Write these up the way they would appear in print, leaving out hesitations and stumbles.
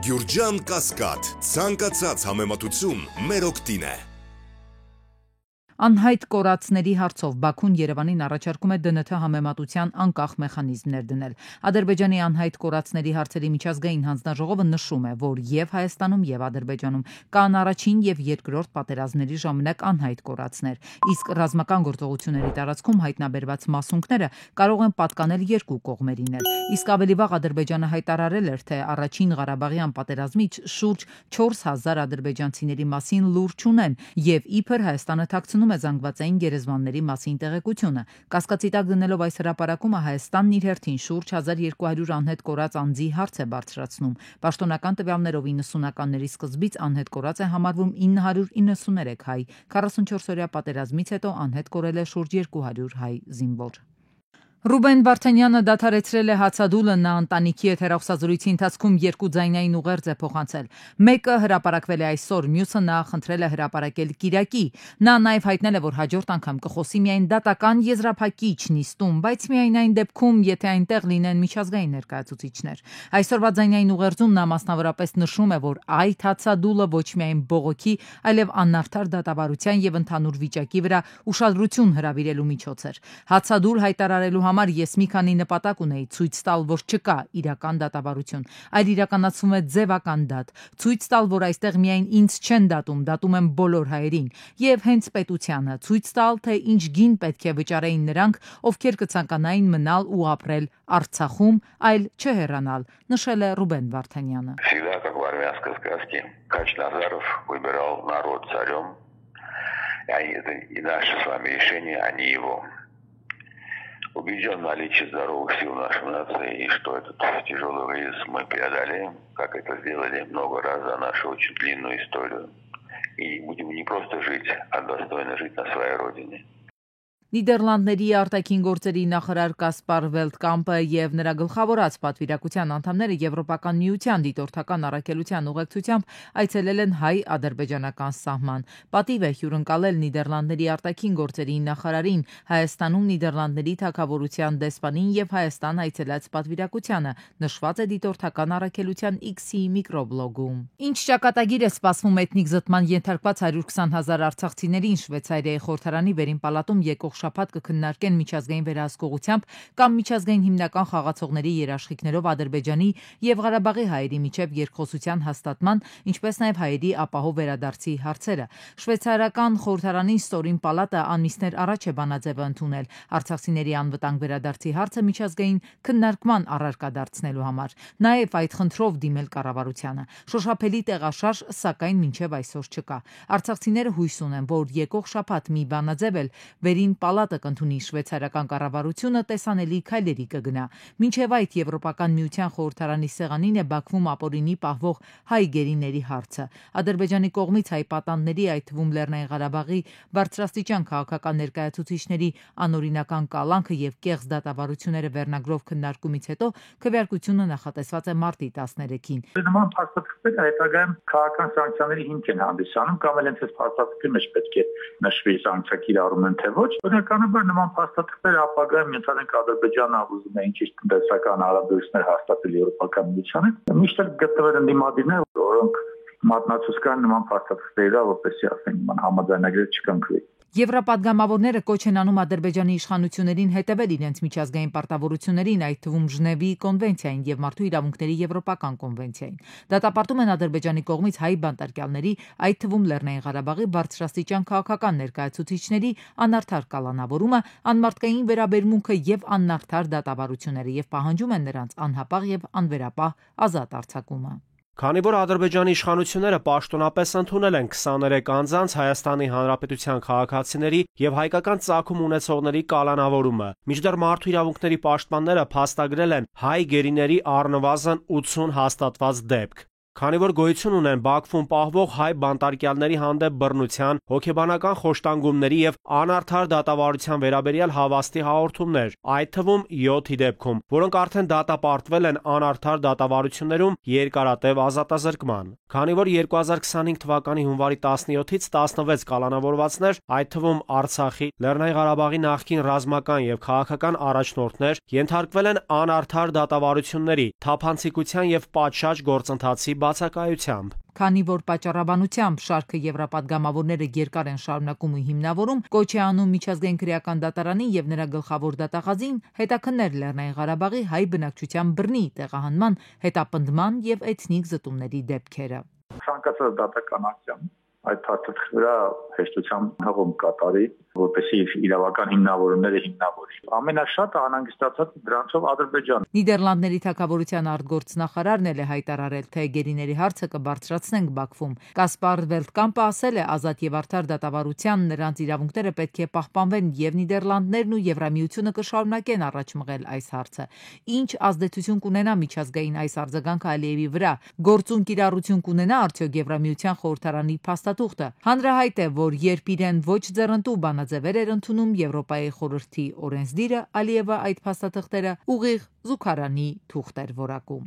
Գյուրջան Կասկադ, ցանկացած համեմատություն մեր օգտին է։ Անհայտ կորածների հարցով Բաքուն Երևանին առաջարկում է ԴՆԹ համեմատության անկախ մեխանիզմներ դնել։ Ադրբեջանի անհայտ կորածների հարցերի միջազգային հանձնաժողովը նշում է, որ եւ Հայաստանում եւ Ադրբեջանում կան առաջին եւ երկրորդ պատերազմների ժամանակ անհայտ կորածներ, իսկ ռազմական գործողությունների տարածքում հայտնաբերված մասունքները կարող են պատկանել երկու կողմերին էլ։ Իսկ ավելի վաղ Ադրբեջանը հայտարարել էր, թե առաջին Ղարաբաղյան պատերազմից շուրջ 4000 ադրբեջանցիների մասին լուր չունեն եւ իբր Հայաստանը թաքցնում է զանգվածային գերեզմանների մասին տեղեկությունը։ Կասկածի տակ դնելով այս հրապարակումը Հայաստանն իր հերթին շուրջ 1200 անհետ կորած անձի հարց է բարձրացնում։ Պաշտոնական տվյալներով 90-ականների սկզբից անհետ կորած է համարվում 993 հայ։ 44-օրյա պատերազմից հետո անհետ կորել է շուրջ 200 հայ զինվոր։ Ռուբեն Վարդանյանը դադարեցրել է հացադուլը, նա ընտանիքի հետ հեռախոսազրույցի ընթացքում երկու ձայնային ուղերձ է փոխանցել։ Մեկը հրապարակվել է այսօր, մյուսը նա խնդրել է հրապարակել կիրակի։ Նա նաև հայտնել է, որ հաջորդ անգամ կխոսի միայն դատական եզրափակիչ նիստում, բայց միայն այն դեպքում, եթե այնտեղ լինեն միջազգային ներկայացուցիչներ։ Այսօրվա ձայնային ուղերձում նա մասնավորապես նշում է, որ այդ հացադուլը ոչ միայն բողոքի, այլև անարդար դատավարության եւ ընդհանուր վիճակի վրա ուշադրություն հրավիրելու միջոց էր։ Հացադուլ հայտարարելու համար ես մի քանի նպատակ ունեի՝ ցույց տալ, որ չկա իրական դատավարություն, այլ իրականացվում է ձևական դատ, ցույց տալ, որ այստեղ միայն ինձ չեն դատում են բոլոր հայերին, եւ հենց պետությանը, ցույց տալ, թե ինչ գին պետք է վճարեին նրանք, ովքեր կցանկանային մնալ ու ապրել Արցախում, այլ չհեռանալ, նշել է Ռուբեն Վարդանյանը։ Всегда, как в армянской сказке, Кач-Назаров выбирал народ царем, и наше с вами решение, а не его. Убежден в наличии здоровых сил нашей нации, и что этот тяжелый кризис мы преодолеем, как это сделали много раз за нашу очень длинную историю. И будем не просто жить, а достойно жить на своей родине. Նիդերլանդների արտաքին գործերի նախարար Կասպար Վելտկամպը եւ նրա գլխավորած պատվիրակության անդամները Եվրոպական միության դիտորդական առաքելության ուղեկցությամբ այցելել են հայ-ադրբեջանական սահման։ Պատիվ է հյուրընկալել Նիդերլանդների արտաքին գործերի նախարարին, Հայաստանում Նիդերլանդների թագավորության դեսպանին եւ Հայաստան այցելած պատվիրակությանը, նշված է դիտորդական առաքելության X-ի միկրոբլոգում։ Ինչ ճակատագիր է սպասվում էթնիկ զտման ենթարկված 120,000 արցախցիներին Շվեյցարիայի խորհրդարանի վերին պալատում եկող շաբաթ կքննարկեն միջազգային վերահսկողությամբ կամ միջազգային հիմնական խաղացողների երաշխիքներով Ադրբեջանի եւ Ղարաբաղի հայերի միջև երկխոսության հաստատման, ինչպես նաեւ հայերի ապահով վերադարձի հարցերը։ Շվեյցարական խորհրդարանի ստորին պալատը ամիսներ առաջ է բանաձևը ընդունել արցախցիների անվտանգ վերադարձի հարցը միջազգային քննարկման առարկա դարձնելու համար, նաեւ այդ խնդրով դիմել կառավարությանը։ Շոշափելի տեղաշարժ սակայն մինչև այսօր չկա։ Արցախցիները հույս ունեն, որ եկող շաբաթ մի բանաձև էլ վերին պալատը կընդունի, շվեյցարական կառավարությունը տեսանելի քայլերի կգնա։ Մինչև այդ Եվրոպական միության խորհրդարանի սեղանին է Բաքվում ապօրինի պահվող հայ գերիների հարցը։ Ադրբեջանի կողմից հայ պատանդների, այդ թվում Լեռնային Ղարաբաղի բարձրաստիճան քաղաքական ներկայացուցիչների անօրինական կալանքը եւ կեղծ դատավարությունները վերնագրով քննարկումից հետո քվեարկությունը նախատեսված է մարտի 13-ին։ Նման փաստաթղթերը հետագայում քաղաքական սանկցիաների հիմք են հանդիսանում կամ էլ այնպես փաստաթղթի մեջ պետք է նշվի սանկցիա առումն թե ոչ։ Բնականաբար նման փաստաթղթերը ապագայում ենթադրենք Ադրբեջանը ուզում է ինչ-ինչ տնտեսական հարաբերություններ հաստատել Եվրոպական միության հետ։ Միշտ էլ գտնվել են դիմադիրներ, որոնք մատնացույց կան նման փաստաթղթերի, որպեսզի ասենք նման համաձայնագրեր չկնքվի։ Եվրապատգամավորները կոչ են անում Ադրբեջանի իշխանություններին հետևել իրենց միջազգային պարտավորություններին, այդ թվում Ժնևի կոնվենցիային եւ Մարդու իրավունքների Եվրոպական կոնվենցիային։ Դատապարտում են Ադրբեջանի կողմից հայ բանտարկյալների, այդ թվում Լեռնային Ղարաբաղի բարձրաստիճան քաղաքական ներկայացուցիչների անարդար կալանավորումը, անմարդկային վերաբերմունքը եւ անարդար դատավարությունները եւ պահանջում են նրանց անհապաղ եւ անվերապահ ազատ արձակումը։ Քանի որ Ադրբեջանի իշխանությունները պաշտոնապես ընդունել են 23 անձանց Հայաստանի Հանրապետության քաղաքացիների եւ հայկական ծագում ունեցողների կալանավորումը, մինչդեռ մարդու իրավունքների պաշտպանները փաստագրել են հայ գերիների առնվազն 80 հաստատված դեպք։ Քանի որ գոյություն ունեն Բաքվում պահվող հայ բանտարկյալների հանդեպ բռնության, հոգեբանական խոշտանգումների եւ անարդար դատավարության վերաբերյալ հավաստի հաղորդումներ, այդ թվում 7-ի դեպքում, որոնք արդեն դատապարտվել են անարդար դատավարություններում երկարատև ազատազրկման։ Քանի որ 2025 թվականի հունվարի 17-ից 16 կալանավորվածներ, այդ թվում Արցախի, Լեռնային Ղարաբաղի նախկին ռազմական եւ քաղաքական առաջնորդներ ենթարկվել են անարդար դատավարությունների, թափանցիկության եւ պատշաճ գործընթացի բացակայությամբ։ Քանի որ պատճառաբանությամբ շարքը եվրապատգամավորները երկար են շարունակում ու հիմնավորում, կոչ է անում միջազգային քրեական դատարանին եւ նրա գլխավոր դատախազին հետաքննել Լեռնային Ղարաբաղի հայ բնակչության բռնի տեղահանման, հետապնդման եւ էթնիկ զտումների դեպքերը։ Ցանկացած դատական ակցիան այդ փաստաթղթի վրա հեշտությամբ հղում կատարի, որպեսզի իրավական հիմնավորումները հիմնավորի։ Ամենաշատը անհանգստացած դրանցով Ադրբեջանն։ Նիդերլանդների թագավորության արտգործնախարարն էլ է հայտարարել, թե գերիների հարցը կբարձրացնենք Բաքվում։ Կասպար Վելտկամպը ասել է, ազատ եւ արդար դատավարության նրանց իրավունքները պետք է պահպանվեն եւ Նիդերլանդներն ու Եվրամիությունը կշարունակեն առաջ մղել այս հարցը։ Ինչ ազդեցություն կունենա միջազգային այս արձագանքը Ալիևի վրա, գործուն կիրառություն կունենա արդյոք Եվրամիության խորհրդարանի փաստաթուղթը։ Հանրահայտ է, որ երբ իրեն ոչ ձեռնտու բանաձևեր էր ընդունում Եվրոպայի խորհրդի օրենսդիրը, Ալիևը այդ փաստաթղթերը ուղիղ զուգարանի թուղթ էր որակում։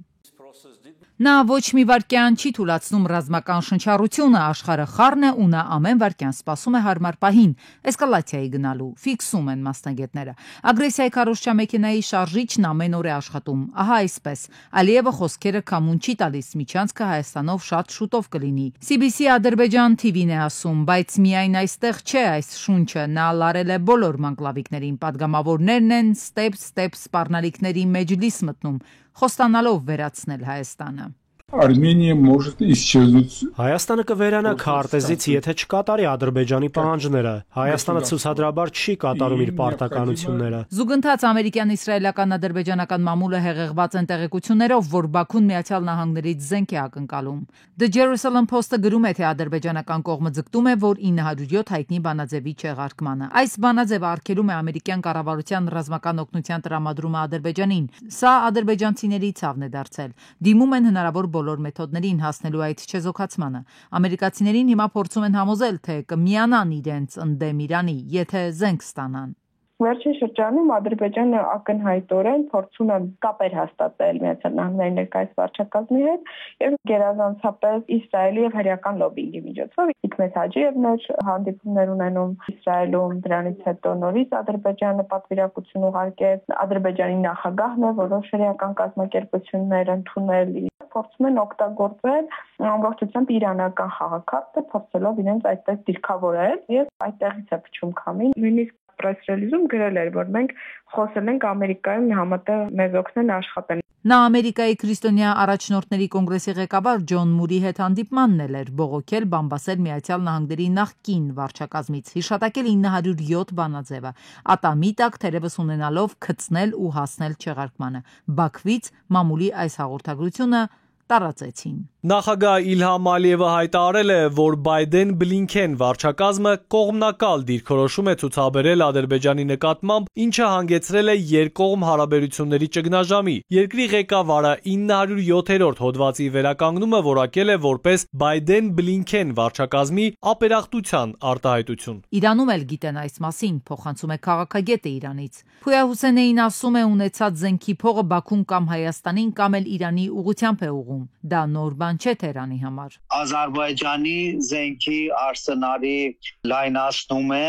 Նա ոչ մի վարքյան չի թույլատրում ռազմական շնչառությունը, աշխարհը խառն է ու նա ամեն վարքյան սպասում է հարմար պահին էսկալացիայի գնալու, ֆիքսում են մասնագետները։ Ագրեսիայի քարոզչամեքենայի շարժիչն ամեն օր է աշխատում։ Ահա այսպես։ Ալիևը խոսքերը կամուն չի տալիս, միջանցքը Հայաստանով շատ շուտով կլինի։ CBC Ադրբեջան TV-ն է ասում, բայց միայն այստեղ չէ այս շունչը, նա լարել է բոլոր մանկլավիկներին, падգամավորներն են ստեպ սպառնալիքների մեջ լիս մտնում, խոստանալով վերացնել Հայաստանը։ Armenia может исчезнуть. Հայաստանը կվերանա քարտեզից, եթե չկատարի Ադրբեջանի պահանջները։ Հայաստանը ցուցադրաբար չի կատարում իր պարտականությունները։ Զուգընթաց ամերիկյան, իսրայելական, ադրբեջանական մամուլը հեղեղված են տեղեկություններով, որ Բաքուն Միացյալ Նահանգներից զենք է ակնկալում։ The Jerusalem Post-ը գրում է, թե ադրբեջանական կողմը ձգտում է, որ 907 հայտնի բանաձևի չեղարկմանը։ Այս բանաձևը արգելում է ամերիկյան կառավարության ռազմական օգնության տրամադրումը Ադրբեջանին։ Սա ադրբեջանցիների ցավն է դարձել։ Դիմում են հնարավոր բոլոր մեթոդներին հասնելու այդ չեզոքացմանը։ Ամերիկացիներին հիմա փորձում են համոզել, թե կմիանան իրենց ընդդեմ Իրանի, եթե զենք ստանան։ Վերջին շրջանում Ադրբեջանը ակնհայտորեն փորձում է կապեր հաստատել Միացյալ Նահանգների ներկայիս վարչակազմի հետ եւ գերազանցապես Իսրայելի եւ հրեական լոբինգի միջոցով Իքմետ Հաջիևն էր հանդիպումներ ունենում Իսրայելում, դրանից հետո նորից Ադրբեջանը պատվիրակություն ուղարկեց, Ադրբեջանի նախագահն է որոշ հրեական կազմակերպություններ ընդունել, փորձում են օգտագործել ամբողջությամբ իրանական խաղաքարտը, փորձելով իրենց այդպես դիրքավորել եւ այդտեղից է փչում քամին, նույնիսկ press release-ում գրել էր, որ մենք խոսել ենք Ամերիկայում համատեղ մեզ օգնեն աշխատեն։ Նա Ամերիկայի քրիստոնյա առաջնորդների կոնգրեսի ղեկավար Ջոն Մուրի հետ հանդիպմանն էր, բողոքել բամբասել Միացյալ Նահանգների նախկին վարչակազմից, հիշատակել 907 բանաձևը, ատամի տակ թերևս ունենալով գցնել ու հասնել չեղարկմանը։ Բաքվից մամուլի այս հաղորդագրությունը տարածեցին։ Նախագահ Իլհամ Ալիևը հայտարարել է, որ Բայդեն-Բլինքեն վարչակազմը կողմնակալ դիրքորոշում է ցուցաբերել Ադրբեջանի նկատմամբ, ինչը հանգեցրել է երկկողմ հարաբերությունների ճգնաժամի։ Երկրի ղեկավարը 907-րդ հոդվածի վերականգնումը որակել է որպես Բայդեն-Բլինքեն վարչակազմի ապերախտության արտահայտություն։ Իրանում էլ գիտեն այս մասին, փոխանցում է քաղաքագետը Իրանից։ Փույա Հուսենեին ասում է, ունեցած զենքի փողը Բաքուն կամ Հայաստանին կամ էլ Իրանի ուղղությամբ է ուղում։ Դա նոր բան չէ Թերանի համար։ Ադրբեջանի զենքի արսենալի լայնացումը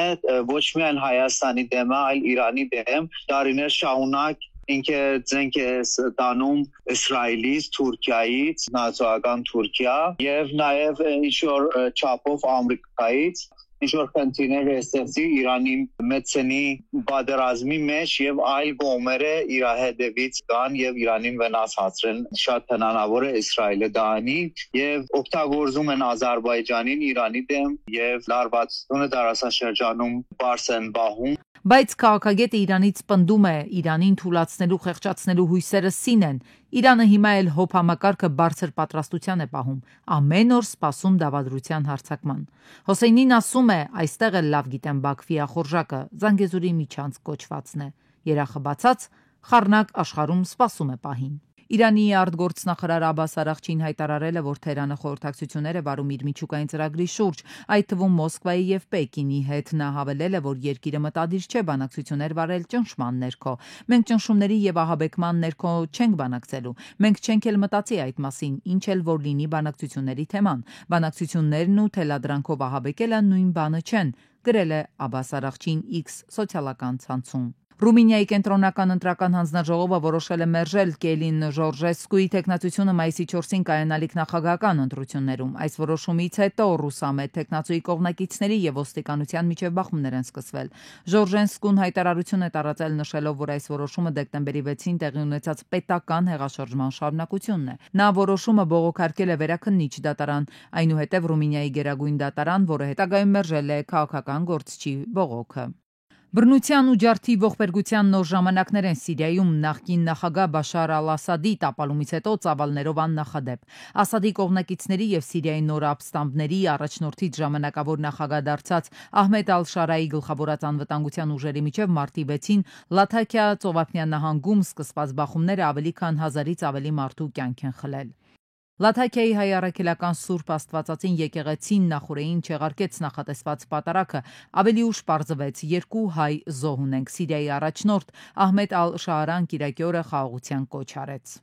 ոչ միայն Հայաստանի դեմ, այլ Իրանի դեմ դարիներ շարունակ ինքը զենք է ստանում Իսրայելից, Թուրքիայից, նացիական Թուրքիա եւ նաեւ ինչ-որ չափով Ամերիկայից ինչ-որ քննիներ էստեղի Իրանի մեծնի բادرազմի մեջ եւ այլ կողմերը իր հետևից կան եւ Իրանին վնասացրեն շատ հնարավոր է Իսրայելը դանի եւ օգտագործում են Ադրբեջանին Իրանի դեմ եւ լարվածությունը դարաշրջանում բարձեն բահում։ Բայց քաղաքագետը Իրանից պնդում է, Իրանին թույլատնելու խեղճացնելու հույսերը սին են։ Իրանը հիմա էլ հոբ համակարգը բարձր պատրաստության է պահում, ամեն օր սպասում դավադրության հարձակման։ Հոսեյնին ասում է, այստեղ էլ լավ գիտեն Բաքվի ախորժակը, Զանգեզուրի միջանց կոչվածն է։ Երախը բացած, խառնակ աշխարհում սպասում է պահին։ Իրանի արտգործնախարար Աբբաս Արաղչին հայտարարել է, որ Թեհրանը խորհրդակցություններ է վարում իր միջուկային ծրագրի շուրջ, այդ թվում Մոսկվայի եւ Պեկինի հետ։ Նա հավելել է, որ երկիրը մտադիր չէ բանակցություններ վարել ճնշման ներքո։ Մենք ճնշումների եւ ահաբեկման ներքո չենք բանակցելու։ Մենք չենք էլ մտածի այդ մասին, ինչ էլ որ լինի բանակցությունների թեման։ Բանակցություններն ու թելադրանքով ահաբեկելը նույն բանը չեն, գրել է Աբբաս Արաղչին X սոցիալական ցանցում։ Ռումինիայի կենտրոնական ընտրական հանձնաժողովը որոշել է մերժել Կելին Ժորժեսկուի թեկնածությունը մայիսի 4-ին կայանալիք նախագահական ընտրություններում։ Այս որոշումից հետո ռուսամետ թեկնածուի կողմնակիցների եւ ոստիկանության միջև բախումներ են սկսվել։ Ժորժեսկուն հայտարարություն է տարածել նշելով, որ այս որոշումը դեկտեմբերի 6-ին տեղի ունեցած պետական հեղաշրջման շարունակությունն է։ Նա որոշումը բողոքարկել է վերաքննիչ դատարան, այնուհետև Ռումինիայի գերագույն դատարան, որը հետագայում մերժել է քաղաքական գործչի բողոքը։ Բռնության ու ջարդի ողբերգության նոր ժամանակներ են Սիրիայում նախկին նախագահ Բաշար ալ-Ասադի տապալումից հետո ծավալներով աննախադեպ։ Ասադի կողմնակիցների եւ Սիրիայի նոր ապստամբների առաջնորդից ժամանակավոր նախագահ դարձած Ահմեդ ալ-Շարայի գլխավորած անվտանգության ուժերի միջև մարտի 6-ին Լաթաքիա ծովափնյա նահանգում սկսված բախումները ավելի քան 1000-ից ավելի մարդու կյանք են խլել։ Լաթաքիայի հայ առաքելական Սուրբ Աստվածածին եկեղեցին նախորդին չեղարկեց նախատեսված պատարակը, ավելի ուշ պարզվեց 2 հայ զոհ ունենք։ Սիրիայի առաջնորդ Ահմեդ ալ-Շարան կիրակի օրը խաղաղության կոչ արեց։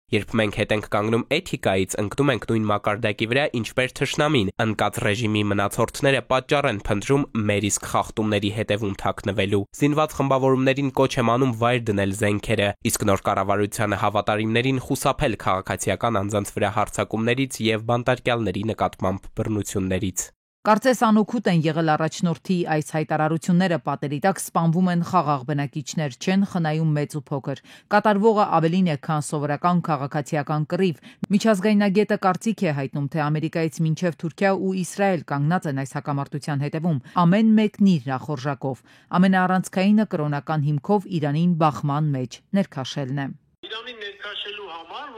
Երբ մենք հետ ենք կանգնում էթիկայից, ընկնում ենք նույն մակարդակի վրա, ինչպես թշնամին, ընկած ռեժիմի մնացորդները պատճառ են փնտրում մեր իսկ խախտումների հետևում թաքնվելու։ Զինված խմբավորումներին կոչ եմ անում վայր դնել զենքերը, իսկ նոր կառավարությանը հավատարիմներին խուսափել քաղաքացիական անձանց վրա հարձակումներից եւ բանտարկյալների նկատմամբ բռնություններից։ Կարծես անօգուտ են եղել առաջնորդի այս հայտարարությունները, պատերի տակ սպանվում են խաղաղ բնակիչներ, չեն խնայում մեծ ու փոքր։ Կատարվողը ավելին է, քան սովորական քաղաքացիական կռիվ։ Միջազգայնագետը կարծիք է հայտնում, թե Ամերիկայից մինչև Թուրքիա ու Իսրայել կանգնած են այս հակամարտության հետևում, ամեն մեկն իր նախորժակով։ Ամենաառանցքայինը կրոնական հիմքով Իրանին բախման մեջ ներքաշելն է։ Իրանին ներքաշելու համար,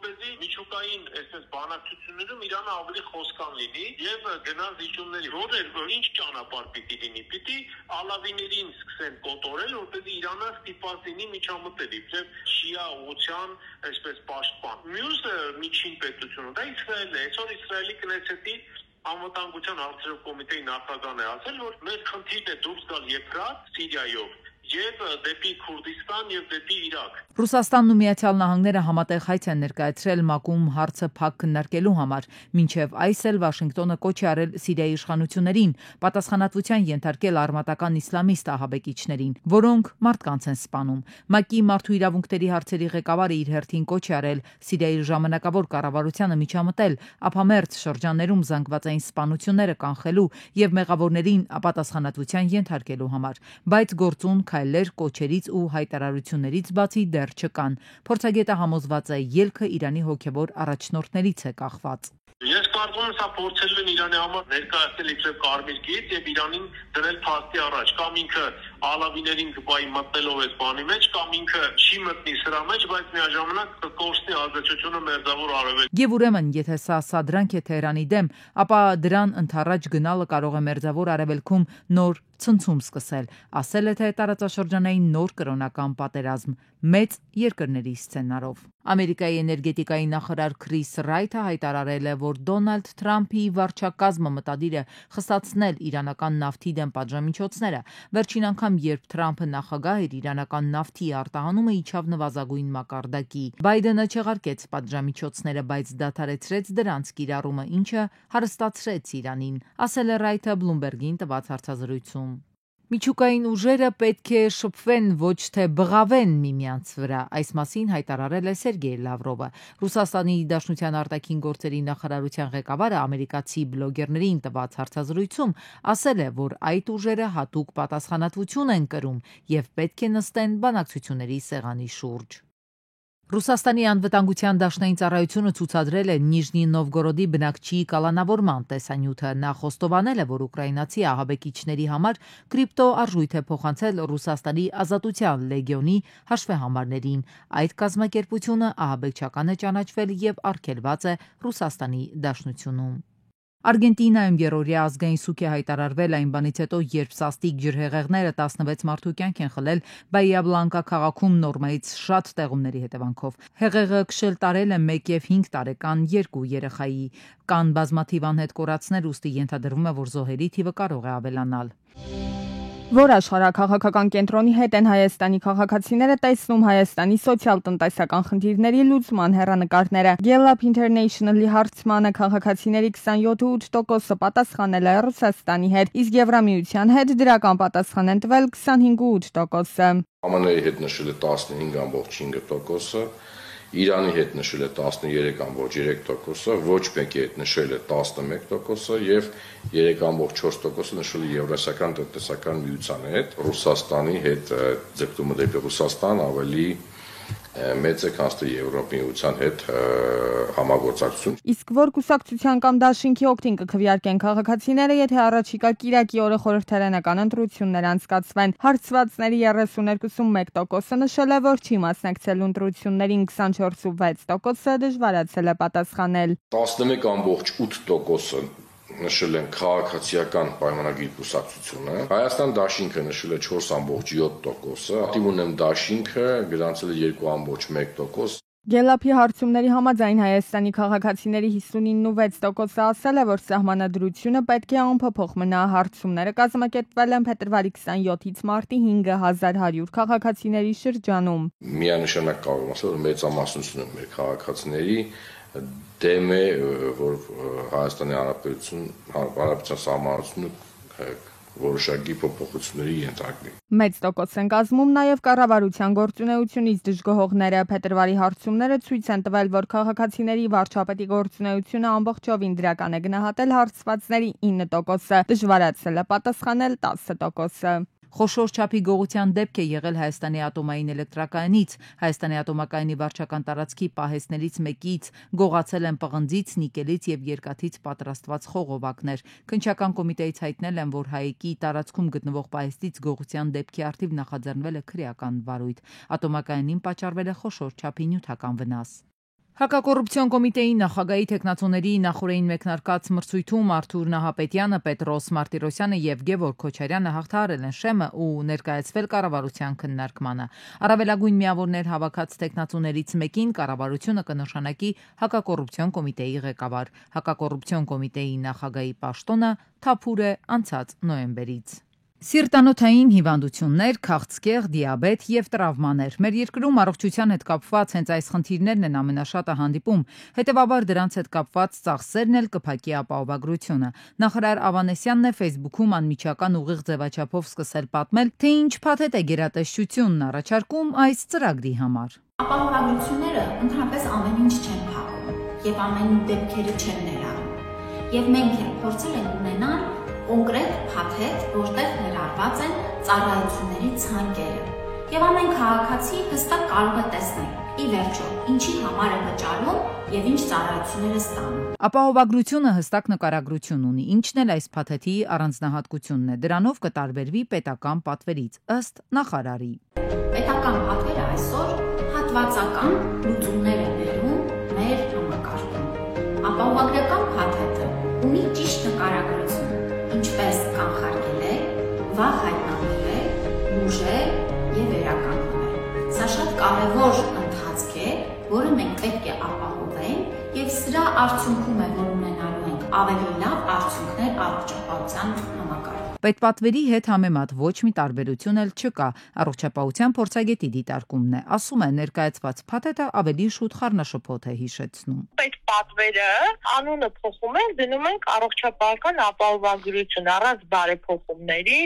որպեսզի միջուկային այսպես բանակցություններում Իրանը ավելի խոսքան լինի եւ գնա զիջումների, որ ինչ ճանապարհ պիտի լինի, պիտի ալավիներին սկսեն կոտորել, որպեսզի Իրանը ստիպված լինի միջամտել, իբրև շիա ուղղության այսպես պաշտպան։ Մյուսը միջին պետությունը դա Իսրայելն է, այսօր Իսրայելի Կնեսետի անվտանգության հարցերով կոմիտեի նախագահն է ասել, որ մեր խնդիրն է դուրս գալ Եփրատ Սիրիայով եւ դեպի Քուրդիստան եւ դեպի Իրաք։ Ռուսաստանն ու Միացյալ Նահանգները համատեղ հայց են ներկայացրել ՄԱԿ-ում հարցը փակ քննարկելու համար, մինչև այս էլ Վաշինգտոնը կոչ է արել Սիրիայի իշխանություններին պատասխանատվության ենթարկել արմատական իսլամիստ ահաբեկիչներին, որոնք մարդկանց են սպանում։ ՄԱԿ-ի մարդու իրավունքների հարցերի ղեկավարը իր հերթին կոչ է արել Սիրիայի ժամանակավոր կառավարությանը միջամտել ափամերձ շրջաններում զանգվածային սպանությունները կանխելու եւ մեղավորներին պատասխանատվության ենթարկելու համար, բայց գործուն քայլեր կոչերից ու հայտարարություններից բացի դեռ չկան։ Փորձագետը համոզված է, ելքը Իրանի հոգևոր առաջնորդներից է կախված։ Ես կարծում եմ, սա փորձելու են Իրանի համար ներկայացնել իբրև կարմիր գիծ եւ Իրանին դնել փաստի առաջ, կամ ինքը ալավիներին կպայի մտնելով այս բանի մեջ, կամ ինքը չի մտնի սրա մեջ, բայց միաժամանակ կկորցնի ազդեցությունը մերձավոր արևելքում։ Եվ ուրեմն, եթե սա սադրանք է Թեհրանի դեմ, ապա դրան ընդառաջ գնալը կարող է մերձավոր արևելքում նոր ցնցում սկսել, ասել է թե տարածաշրջանային նոր կրոնական պատերազմ մեծ երկրների սցենարով։ Ամերիկայի էներգետիկայի նախարար Քրիս Ռայթը հայտարարել է, որ Դոնալդ Թրամփի վարչակազմը մտադիր է խստացնել իրանական նավթի դեմ պատժամիջոցները։ Վերջին անգամ, երբ Թրամփը նախագահ էր, իրանական նավթի արտահանումը իջավ նվազագույն մակարդակի։ Բայդենը չեղարկեց պատժամիջոցները, բայց դադարեցրեց դրանց կիրառումը, ինչը հարստացրեց Իրանին, ասել է Ռայթը Բլումբերգին տված հարցազրույցում։ Միջուկային ուժերը պետք է շփվեն, ոչ թե բղավեն միմյանց վրա, այս մասին հայտարարել է Սերգեյ Լավրովը։ Ռուսաստանի Դաշնության արտաքին գործերի նախարարության ղեկավարը ամերիկացի բլոգերներին տված հարցազրույցում ասել է, որ այդ ուժերը հատուկ պատասխանատվություն են կրում եւ պետք է նստեն բանակցությունների սեղանի շուրջ։ Ռուսաստանի անվտանգության դաշնային ծառայությունը ցուցադրել է Նիժնի Նովգորոդի բնակչի կալանավորման տեսանյութը։ Նա խոստովանել է, որ ուկրաինացի ահաբեկիչների համար կրիպտո արժույթ է փոխանցել Ռուսաստանի Ազատության լեգիոնի հաշվեհամարներին։ Այդ կազմակերպությունը ահաբեկչական է ճանաչվել եւ արգելված է Ռուսաստանի Դաշնությունում։ Արգենտինայում երրորդյա ազգային սուք է հայտարարվել այն բանից հետո, երբ սաստիկ ջրհեղեղները 16 մարդու կյանք են խլել Բայա Բլանկա քաղաքում նորմայից շատ տեղումների հետևանքով։ Հեղեղը քշել տարել է 1 եւ 5 տարեկան 2 երեխայի։ Կան բազմաթիվ անհետ կորածներ, ուստի ենթադրվում է, որ զոհերի թիվը կարող է ավելանալ։ Որ աշխարհաքաղաքական կենտրոնի հետ են Հայաստանի քաղաքացիները տեսնում Հայաստանի սոցիալ-տնտեսական խնդիրների լուծման հեռանկարները։ Gallup International-ի հարցմանը քաղաքացիների 27.8%-ը պատասխանել է Ռուսաստանի հետ, իսկ Եվրամիության հետ դրական պատասխան են տվել 25.8%-ը։ ԱՄՆ-ի հետ նշել է 15.5%-ը, Իրանի հետ նշել է 13.3%-ը, ոչ մեկի հետ նշել է 11%-ը եւ 3.4%-ը նշել է Եվրասիական տնտեսական միության հետ։ Ռուսաստանի հետ ձգտումը դեպի Ռուսաստան ավելի մեծ է, քան Եվրոպայության հետ համագործակցություն։ Իսկ որ կուսակցության կամ դաշինքի օգտին կքվեարկեն քաղաքացիները, եթե առաջիկա Կիրակի օրը խորհրդարանական ընտրություններ անցկացվեն։ Հարցվածների 32.1%-ը նշել է, որ չի մասնակցել ընտրություններին, 24.6%-ը դժվարացել է պատասխանել։ 11.8%-ը նշել են քաղաքացիական պայմանագիր կուսակցությունը։ Հայաստան դաշինքը նշել է 4.7%-ը, ակտիվ ունեմ դաշինքը գրանցել է 2.1%։ Gallup-ի հարցումների համաձայն Հայաստանի քաղաքացիների 59.6%-ը ասել է, որ սահմանադրությունը պետք է անփոփոխ մնա։ Հարցումները կազմակերպվել են փետրվարի 27-ից մարտի 5-ը 1100 քաղաքացիների շրջանում։ Միանշանակ կարող եմ ասել, որ մեծամասնությունը մեր քաղաքացիների դեմ է, որ Հայաստանի Հանրապետության սահմանադրությունը որոշակի փոփոխությունների ենթարկվի։ Մեծ տոկոս են կազմում նաև կառավարության գործունեությունից դժգոհողները։ Փետրվարի հարցումները ցույց են տվել, որ քաղաքացիների վարչապետի գործունեությունը ամբողջովին դրական է գնահատել հարցվածների 9%-ը, դժվարացել է պատասխանել 10%-ը։ Խոշոր չափի գողության դեպք է եղել Հայաստանի ատոմային էլեկտրակայանից։ Հայաստանի ատոմակայանի վարչական տարածքի պահեստներից մեկից գողացել են պղնձից, նիկելից եւ երկաթից պատրաստված խողովակներ։ Քննչական կոմիտեից հայտնել են, որ Հայեկի տարածքում գտնվող պահեստից գողության դեպքի առթիվ նախաձեռնվել է քրեական վարույթ։ Ատոմակայանին պատճառվել է խոշոր չափի նյութական վնաս։ Հակակոռուպցիոն կոմիտեի նախագահի տեխնացուների նախորդին մեկնարկած մրցույթում Արթուր Նահապետյանը, Պետրոս Մարտիրոսյանը եւ Գևորգ Քոչարյանը հաղթահարել են շեմը ու ներկայացվել կառավարության քննարկմանը։ Առավելագույն միավորներ հավաքած տեխնացուներից մեկին կառավարությունը կնշանակի հակակոռուպցիոն կոմիտեի ղեկավար։ Հակակոռուպցիոն կոմիտեի նախագահի պաշտոնը թափուր է անցած նոյեմբերից։ Սիրտանոթային հիվանդություններ, քաղցկեղ, դիաբետ եւ տրավմաներ։ Մեր երկրում առողջության հետ կապված հենց այս խնդիրներն են ամենաշատը հանդիպում։ Հետևաբար դրանց հետ կապված ծախսերն էլ կփակի ապահովագրությունը։ Նախարար Ավանեսյանն է Facebook-ում անմիջական ուղիղ ձևաչափով սկսել պատմել, թե ինչ փաթեթ է գերատեսչությունն առաջարկում այս ծրագրի համար։ Ապահովագրությունները ընդհանրապես ամեն ինչ չեն փակում եւ ամեն դեպքերը չեն ներառում։ Եվ մենք էլ փորձել ենք ունենալ կոնկրետ փաթեթ, որտեղ ներառված են ծառայությունների ցանկերը։ Եվ ամեն քաղաքացի հստակ կարող է տեսնել, ի վերջո, ինչի համար է վճարում եւ ինչ ծառայություններ է ստանում։ Ապահովագրությունը հստակ նկարագրություն ունի, ինչն էլ այս փաթեթի առանձնահատկությունն է։ Դրանով կտարբերվի պետական պատվերից, ըստ նախարարի։ Պետական պատվերը այսօր հատվածական լուծումներ է ներում մեր համակարգում։ Ապահովագրական փաթեթը ունի ճիշտ նկարագրություն, ինչպես կանխարգելել, վաղ հայտնաբերել, բուժել եւ վերականգնել։ Սա շատ կարևոր ընթացք է, որը մենք պետք է ապահովենք եւ սրա արդյունքում է, որ ունենալու ենք ավելի լավ արդյունքներ առողջապահության համակարգում։ Պետպատվերի հետ համեմատ ոչ մի տարբերություն էլ չկա։ Առողջապահության փորձագետի դիտարկումն է, ասում է, ներկայացված փաթեթը ավելի շուտ խառնաշփոթ է հիշեցնում։ Պետպատվերը անունը փոխում են, դնում ենք առողջապահական ապահովագրություն առանց բարեփոխումների,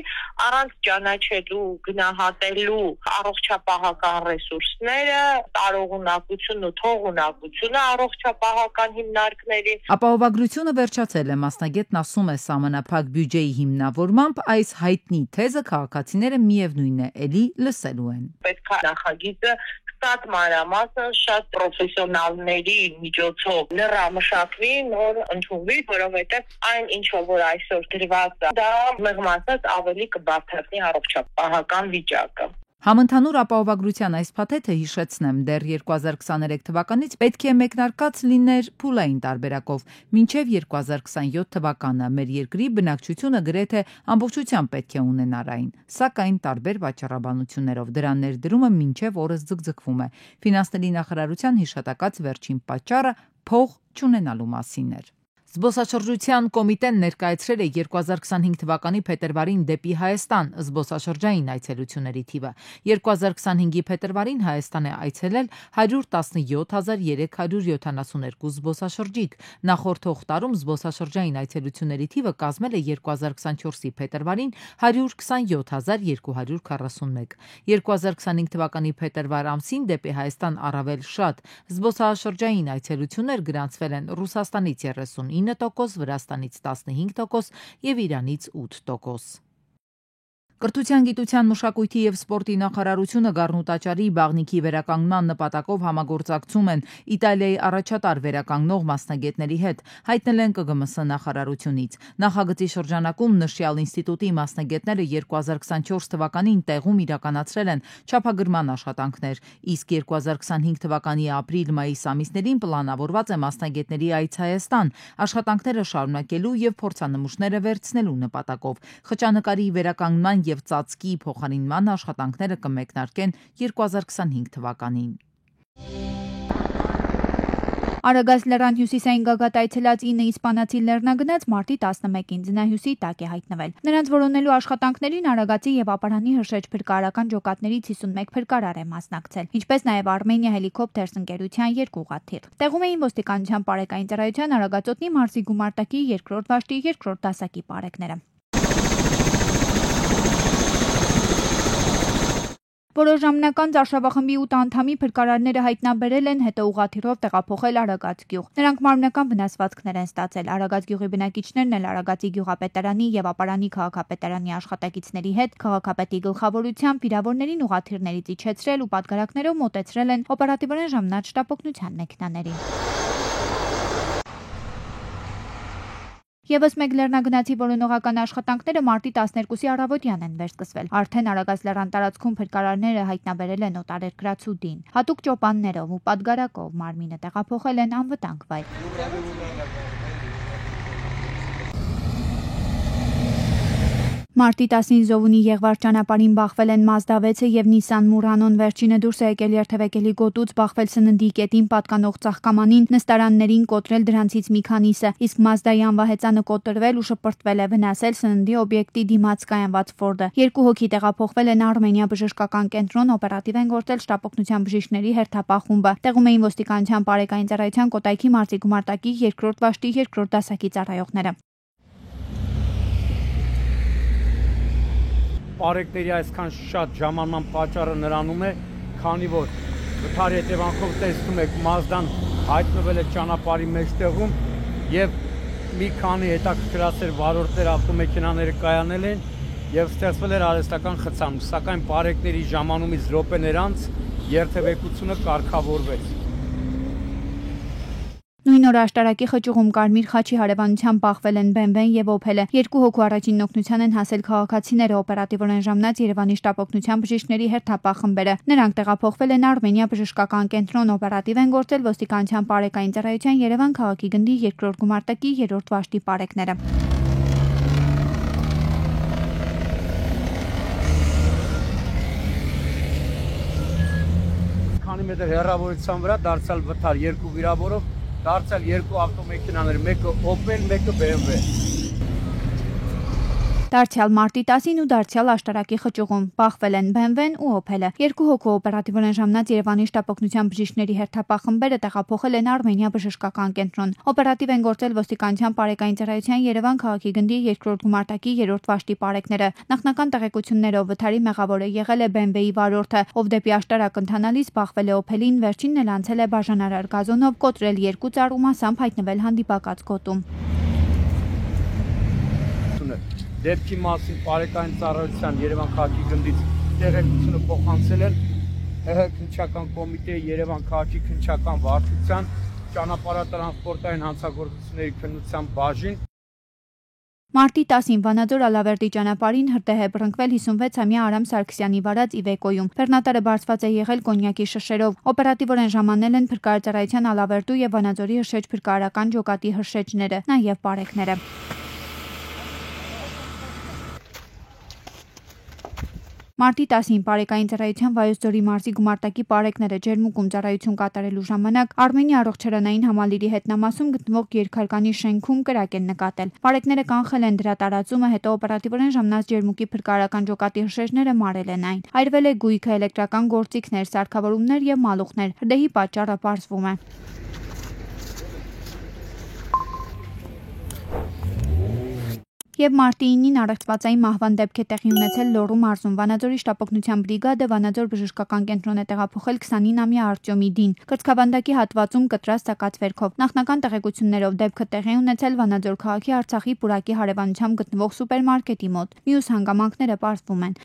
առանց ճանաչելու, գնահատելու առողջապահական ռեսուրսները, տարողունակությունն ու թողունակությունը առողջապահական հիմնարկների։ Ապահովագրությունը վերջացել է, մասնագետն ասում է, սահմանափակ բյուջեի հիմնավորմամբ այս հայտնի թեզը քաղաքացիները միևնույն է, էլի լսելու են։ Պետք է նախագիծը շատ մանրամասն, շատ պրոֆեսիոնալների միջոցով լրամշակվի, նոր ընդունվի, որովհետև այն ինչը որ այսօր դրված է, դա մեղմ ասած ավելի կբարձրացնի առողջապահական վիճակը։ Համընդհանուր ապահովագրության այս փաթեթը, հիշեցնեմ, դեռ 2023 թվականից պետք է մեկնարկած լիներ փուլային տարբերակով, մինչև 2027 թվականը մեր երկրի բնակչությունը գրեթե ամբողջությամբ պետք է ունենար այն, սակայն տարբեր վաճառաբանություններով դրա ներդրումը մինչև օրս ձգձգվում է։ Ֆինանսների նախարարության հիշատակած վերջին պատճառը փող չունենալու մասին էր։ Զբոսաշրջության կոմիտեն ներկայացրել է 2025 թվականի փետրվարին դեպի Հայաստան զբոսաշրջային այցելությունների թիվը։ 2025-ի փետրվարին Հայաստան է այցելել 117,372 զբոսաշրջիկ։ Նախորդ տարում զբոսաշրջային այցելությունների թիվը կազմել է 2024-ի փետրվարին 127,241։ 2025 թվականի փետրվար ամսին դեպի Հայաստան առավել շատ զբոսաշրջային այցելություններ գրանցվել են Ռուսաստանից 39%, Վրաստանից 15% եւ Իրանից 8%։ Կրթության, գիտության, մշակույթի եւ սպորտի նախարարությունը Գառնուտաճարի բաղնիքի վերականգնման նպատակով համագործակցում են Իտալիայի առաջատար վերականգնող մասնագետների հետ, հայտնել են ԿԳՄՍ նախարարությունից։ Նախագծի շրջանակում նշյալ ինստիտուտի մասնագետները 2024 թվականին տեղում իրականացրել են չափագրման աշխատանքներ, իսկ 2025 թվականի ապրիլ-մայիս ամիսներին պլանավորված է մասնագետների այց Հայաստան, աշխատանքները շարունակելու եւ փորձանմուշները վերցնելու նպատակով։ Խճանկարի վերականգնման եւ ծածկի փոխարինման աշխատանքները կմեկնարկեն 2025 թվականին։ Արագած լեռան հյուսիսային գագաթ այցելած 9 իսպանացի լեռնագնաց մարտի 11-ին ձնահյուսի տակ է հայտնվել։ Նրանց որոնելու աշխատանքներին Արագածի եւ Ապարանի հրշեջ փրկարարական ջոկատներից 51 փրկարար է մասնակցել, ինչպես նաեւ Արմենիա հելիկոպտերս ընկերության 2 ուղղաթիռ։ Տեղում էին ոստիկանության պարեկային ծառայության Արագածոտնի մարզի գումարտակի 2-րդ վաշտի 2-րդ դասակի պարեկները։ Որոշ ժամանական Արշավախմբի 8 անդամի փրկարարները հայտնաբերել են հետո ուղղաթիռով տեղափոխել Արագած գյուղ։ Նրանք մարմնական վնասվածքներ են ստացել։ Արագած գյուղի բնակիչներն էլ Արագածի գյուղապետարանի եւ Ապարանի քաղաքապետարանի աշխատակիցների հետ քաղաքապետի գլխավորությամբ վիրավորներին ուղղաթիռներից իջեցրել ու պատգարակներով մոտեցրել են օպերատիվորեն ժամանած շտապօգնության մեքենաներին։ Եվս մեկ լեռնագնացի որոնողական աշխատանքները մարտի 12-ի առավոտյան են վերսկսվել։ Արդեն Արագած լեռան տարածքում փրկարարները հայտնաբերել են օտարերկրացուդին։ Հատուկ ճոպաններով ու պատգարակով մարմինը տեղափոխել են անվտանգ վայր։ Մարտի 10-ին Զովունի Եղվար ճանապարհին բախվել են Mazda 6-ը եւ Nissan Murano-ն, վերջինը դուրս է եկել երթևեկելի գոտուց, բախվել սննդի կետին պատկանող ծաղկամանին, նստարաններին կոտրել դրանցից մի քանիսը, իսկ Mazda-ի անվահեծանը կոտրվել ու շպրտվել է, վնասել սննդի օբյեկտի դիմաց կայանված Ford-ը։ 2 հոգի տեղափոխվել են Արմենիա բժշկական կենտրոն, օպերատիվ են գործել շտապօգնության բժիշկների հերթապահ խումբը։ Տեղում էին ոստիկանության պարեկային ծառայության Կոտայքի մարզի գումարտակի 2-րդ վաշտի 2-րդ դասակի ծառայողները։ Պարեկների այսքան շատ ժամանման պատճառը նրանում է, քանի որ վթարի հետևանքով տեսնում եք Mazda-ն հայտնվել է ճանապարհի մեջտեղում եւ մի քանի հետաքրքրասեր վարորդներ ավտոմեքենաները կայանել են եւ ստեղծվել էր արհեստական խցանք, սակայն պարեկների ժամանումից րոպեներ անց երթևեկությունը կարգավորվեց։ Նույն օրը աշտարակի խճուղում Կարմիր խաչի հարևանությամբ բախվել են BMW-ն եւ Opel-ը։ 2 հոգու առաջին օգնության են հասել քաղաքացիները, օպերատիվորեն ժամանած Երևանի շտապօգնության բժիշկների հերթապահ խմբերը։ Նրանք տեղափոխվել են Արմենիա բժշկական կենտրոն, օպերատիվ են գործել ոստիկանության պարեկային ծառայության Երևան քաղաքի գնդի 2-րդ գումարտակի 3-րդ վաշտի պարեկները։ Քանի մետր հեռավորության վրա դարձյալ վթար 2 վիրավորով դարձյալ 2 ավտոմեքենաներ, մեկը Opel, մեկը BMW։ Դարձյալ մարտի 10-ին ու դարձյալ աշտարակի խճուղում բախվել են BMW-ն ու Opel-ը։ 2 հոգու օպերատիվորեն ժամանած Երևանի շտապօգնության բժիշկների հերթապահ խմբերը տեղափոխել են Արմենիա բժշկական կենտրոն։ Օպերատիվ են գործել ոստիկանության պարեկային ծառայության Երևան քաղաքի գնդի 2-րդ գումարտակի 3-րդ վաշտի պարեկները։ Նախնական տեղեկություններով վթարի մեղավորը եղել է BMW-ի վարորդը, ով դեպի աշտարակ ընթանալիս բախվել է Opel-ին, վերջինն էլ անցել է բաժանարար գազոնով, կոտրել 2 ծառ ու մասամբ հայտնվել հանդիպակաց գոտում։ Դեպքի մասին պարեկային ծառայության Երևան քաղաքի գնդից տեղեկությունը փոխանցել են ՀՀ քննչական կոմիտեի Երևան քաղաքի քննչական վարչության ճանապարհատրանսպորտային հանցագործությունների քննության բաժին։ Մարտի 10-ին Վանաձոր Ալավերդի ճանապարհին հրդեհ է բռնկվել 56-ամյա Արամ Սարգսյանի վարած Իվեկոյում։ Բեռնատարը բարձված է եղել կոնյակի շշերով։ Օպերատիվորեն ժամանել են փրկարարծարայության Ալավերդու եւ Վանաձորի հրշեջ փրկարարական ջոկատի հրշեջները, նաեւ պարեկները։ Մարտի 10-ին Պարեկային ծառայության Վայոց ձորի մարզի գումարտակի պարեկները ջերմուկում ծառայություն կատարելու ժամանակ Արմենիա առողջարանային համալիրի հետնամասում գտնվող երկհարկանի շենքում կրակ են նկատել։ Պարեկները կանխել են դրա տարածումը, հետո օպերատիվորեն ժամանած ջերմուկի փրկարարական ջոկատի հրշեջները մարել են այն։ Այրվել է գույքը, էլեկտրական գործիքներ, սարքավորումներ եւ մալուխներ։ Հրդեհի պատճառը պարզվում է։ Եվ մարտի 9-ին առեղծվածային մահվան դեպք է տեղի ունեցել Լոռու մարզում։ Վանաձորի շտապօգնության բրիգադը Վանաձոր բժշկական կենտրոն է տեղափոխել 29-ամյա Արտյոմի Դին։ Կրծքավանդակի հատվածում կտրած սակած վերքով։ Նախնական տեղեկություններով դեպքը տեղի ունեցել Վանաձոր քաղաքի Արցախի Պուրակի հարևանությամբ գտնվող սուպերմարկետի մոտ։ Մյուս հանգամանքները պարզվում են։